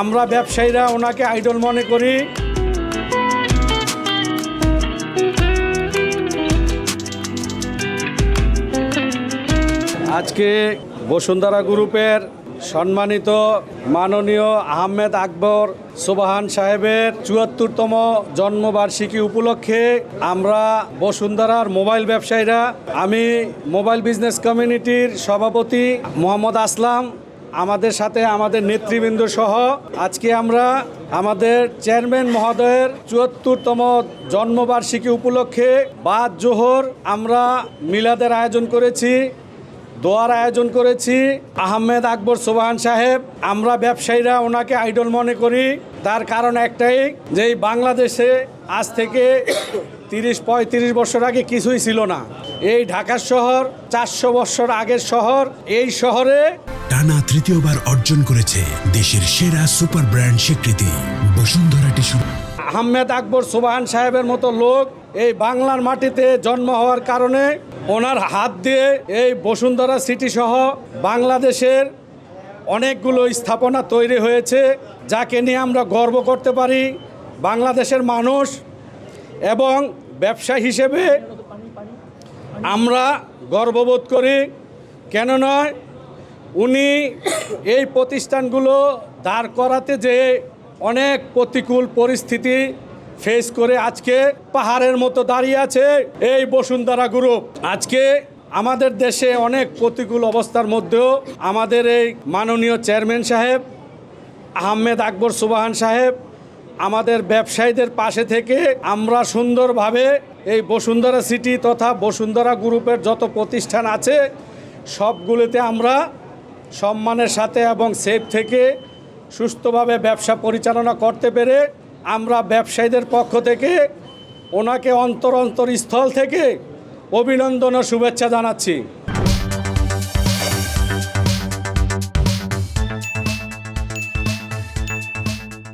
আমরা ব্যবসায়ীরা ওনাকে আইডল মনে করি। আজকে বসুন্ধরা গ্রুপের সম্মানিত মাননীয় আহমেদ আকবর সোবহান সাহেবের ৭৪তম জন্মবার্ষিকী উপলক্ষে আমরা বসুন্ধরার মোবাইল ব্যবসায়ীরা, আমি মোবাইল বিজনেস কমিউনিটির সভাপতি মোহাম্মদ আসলাম, আমাদের সাথে আমাদের নেতৃবৃন্দ সহ আজকে আমরা আমাদের চেয়ারম্যান মহোদয়ের ৭৪তম জন্মবার্ষিকী উপলক্ষে বাদ জোহর আমরা মিলাদের আয়োজন করেছি, দোয়ার আয়োজন করেছি। আহমেদ আকবর সোবহান সাহেব, আমরা ব্যবসায়ীরা ওনাকে আইডল মনে করি। তার কারণ একটাই, যে এই বাংলাদেশে আজ থেকে ৩০-৩৫ বছর আগে কিছুই ছিল না। এই ঢাকা শহর ৪০০ বছর আগের শহর। এই শহরে টানা তৃতীয়বার অর্জন করেছে দেশের সেরা সুপার ব্র্যান্ড স্বীকৃতি বসুন্ধরা টিস্যু। আহমেদ আকবর সোবহান সাহেবের মতো লোক এই বাংলার মাটিতে জন্ম হওয়ার কারণে ওনার হাত দিয়ে এই বসুন্ধরা সিটি সহ বাংলাদেশের অনেকগুলো স্থাপনা তৈরি হয়েছে, যাকে নিয়ে আমরা গর্ব করতে পারি বাংলাদেশের মানুষ। এবং ব্যবসা হিসেবে আমরা গর্ববোধ করি। কেন নয়, উনি এই প্রতিষ্ঠানগুলো দাঁড় করাতে যে অনেক প্রতিকূল পরিস্থিতি ফেস করে আজকে পাহাড়ের মতো দাঁড়িয়ে আছে এই বসুন্ধরা গ্রুপ। আজকে আমাদের দেশে অনেক প্রতিকূল অবস্থার মধ্যেও আমাদের এই মাননীয় চেয়ারম্যান সাহেব আহমেদ আকবর সোবহান সাহেব আমাদের ব্যবসায়ীদের পাশে থেকে আমরা সুন্দরভাবে এই বসুন্ধরা সিটি তথা বসুন্ধরা গ্রুপের যত প্রতিষ্ঠান আছে সবগুলোতে আমরা সম্মানের সাথে এবং সেফ থেকে সুস্থভাবে ব্যবসা পরিচালনা করতে পেরে আমরা ব্যবসায়ীদের পক্ষ থেকে ওনাকে অন্তরস্থল থেকে অভিনন্দন ও শুভেচ্ছা জানাচ্ছি।